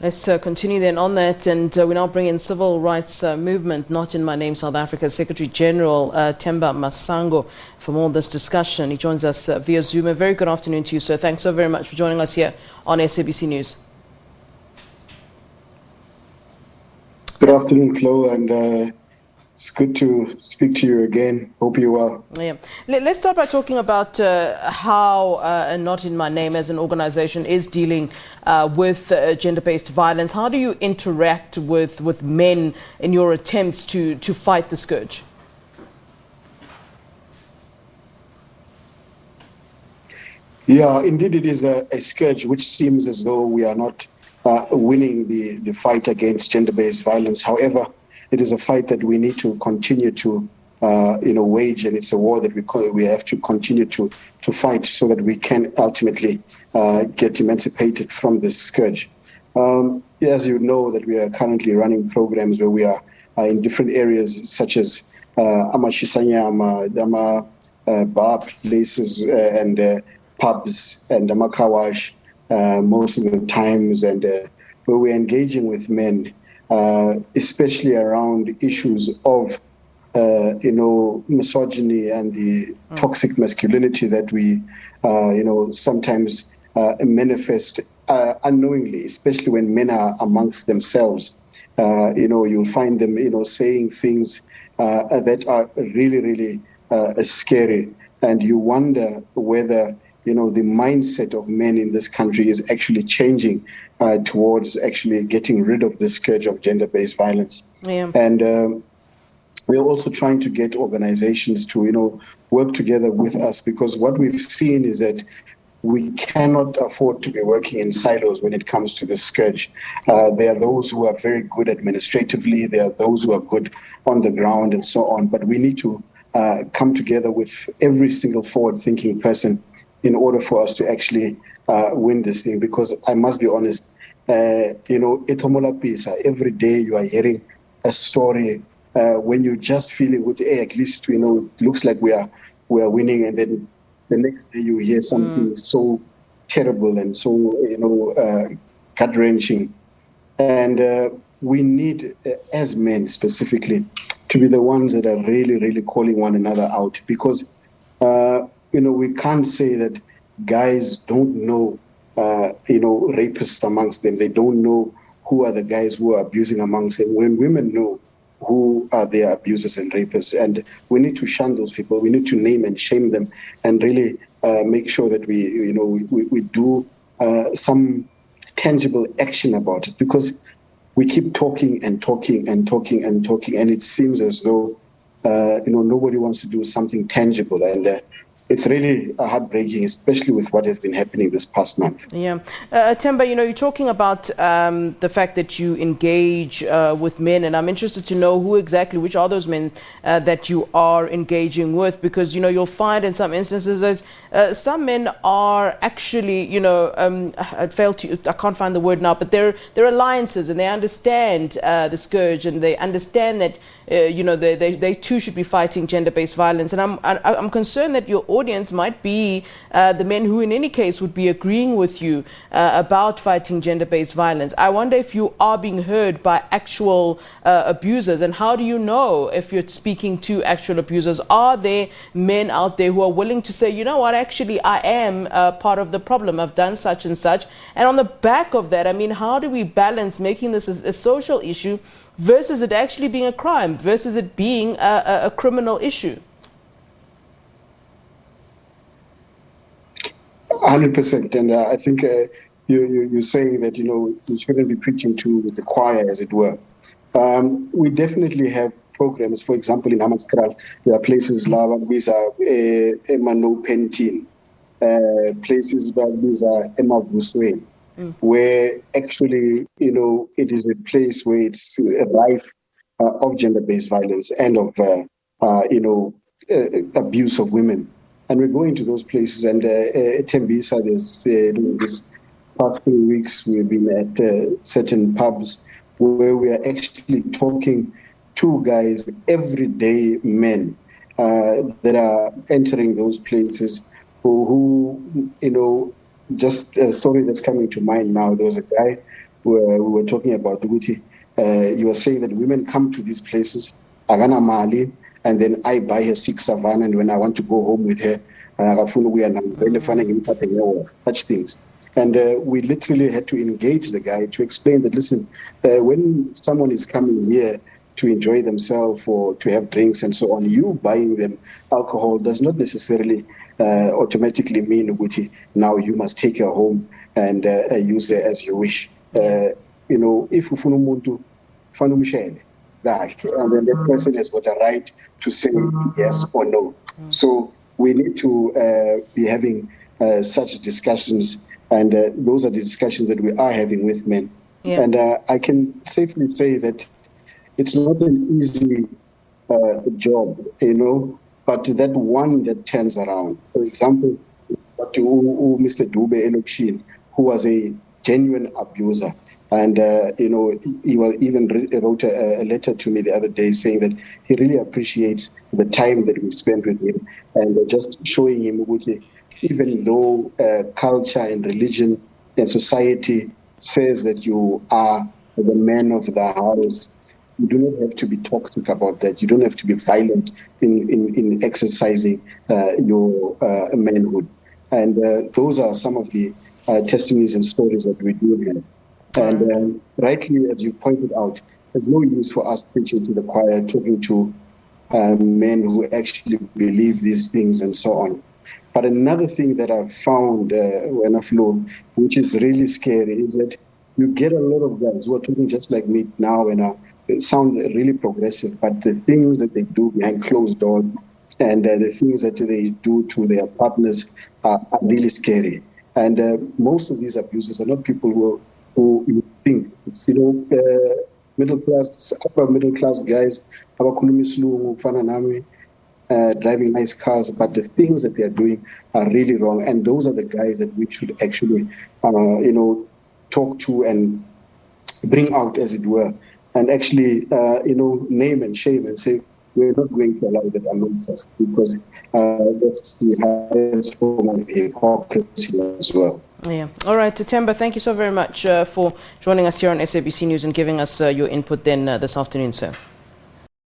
Let's continue then on that, and we now bring in Civil Rights Movement, Not in My Name, South Africa Secretary General Themba Masango for more of this discussion. He joins us via Zoom. A very good afternoon to you, sir. Thanks so very much for joining us here on SABC News. Good afternoon, Flo, and it's good to speak to you again. Hope you're well. Yeah. Let's start by talking about how Not in My Name as an organization is dealing with gender-based violence. How do you interact with men in your attempts to fight the scourge? Yeah, indeed it is a scourge which seems as though we are not winning the fight against gender-based violence. However, it is a fight that we need to continue to wage, and it's a war that we have to continue to fight so that we can ultimately get emancipated from this scourge. As you know, that we are currently running programs where we are in different areas such as Amashisanyama, bar places and pubs and Makawash most of the times, and where we're engaging with men, especially around issues of misogyny and the toxic masculinity that we sometimes manifest unknowingly, especially when men are amongst themselves. You'll find them saying things that are really scary, and you wonder whether the mindset of men in this country is actually changing towards actually getting rid of the scourge of gender-based violence. Yeah. And we're also trying to get organizations to, work together with us, because what we've seen is that we cannot afford to be working in silos when it comes to the scourge. There are those who are very good administratively, there are those who are good on the ground and so on, but we need to come together with every single forward-thinking person in order for us to actually win this thing. Because I must be honest, every day you are hearing a story when you're just feeling good, hey, at least it looks like we are winning, and then the next day you hear something so terrible and so gut-wrenching. And we need, as men specifically, to be the ones that are really calling one another out, because we can't say that guys don't know rapists amongst them. They don't know who are the guys who are abusing amongst them, when women know who are their abusers and rapists. And we need to shun those people. We need to name and shame them, and really make sure that we do some tangible action about it, because we keep talking, and it seems as though nobody wants to do something tangible. And it's really heartbreaking, especially with what has been happening this past month. Yeah. Themba, you're talking about the fact that you engage with men, and I'm interested to know which are those men that you are engaging with, because, you'll find in some instances that some men are actually, I can't find the word now, but they're alliances, and they understand the scourge, and they understand that, they too should be fighting gender-based violence. And I'm concerned that your audience might be the men who in any case would be agreeing with you about fighting gender-based violence. I wonder if you are being heard by actual abusers, and how do you know if you're speaking to actual abusers? Are there men out there who are willing to say, you know what, actually I am part of the problem, I've done such and such? And on the back of that, how do we balance making this a social issue versus it actually being a crime, versus it being a criminal issue? 100%. And I think you're saying that, we shouldn't be preaching to the choir, as it were. We definitely have programs. For example, in Hammanskraal, there are places like Emano Pentin, places like Emavuswe, where actually, it is a place where it's rife of gender-based violence and of, abuse of women. And we're going to those places, and at Tembisa, this past few weeks, we've been at certain pubs where we are actually talking to guys, everyday men, that are entering those places who just a story that's coming to mind now. There was a guy we were talking about Uguti. You were saying that women come to these places, Agana Mali, and then I buy her 6 savannah, and when I want to go home with her, such things. And we literally had to engage the guy to explain that, listen, when someone is coming here to enjoy themselves or to have drinks and so on, you buying them alcohol does not necessarily automatically mean, Uguti, now you must take her home and use her as you wish. You know, if ufunumuntu fanumshele, and then the person has got a right to say yes or no. So we need to be having such discussions, and those are the discussions that we are having with men. And I can safely say that it's not an easy job, you know, but that one that turns around. For example, Mr. Dube Elokshin, who was a genuine abuser. And, you know, he even wrote a letter to me the other day saying that he really appreciates the time that we spent with him, and just showing him, even though culture and religion and society says that you are the man of the house, you do not have to be toxic about that. You don't have to be violent in exercising your manhood. And those are some of the testimonies and stories that we do have. And rightly, as you've pointed out, there's no use for us preaching to the choir, talking to men who actually believe these things and so on. But another thing that I've found when I flew, which is really scary, is that you get a lot of guys who are talking just like me now and sound really progressive, but the things that they do behind closed doors and the things that they do to their partners are really scary. And most of these abusers are not people who you think. It's, you know, middle class, upper middle class guys, driving nice cars, but the things that they are doing are really wrong. And those are the guys that we should actually, you know, talk to and bring out, as it were, and actually, you know, name and shame and say, we're not going to allow that amongst us, because that's the highest form of hypocrisy as well. Yeah. All right, Themba, thank you so very much for joining us here on SABC News and giving us your input then this afternoon, sir.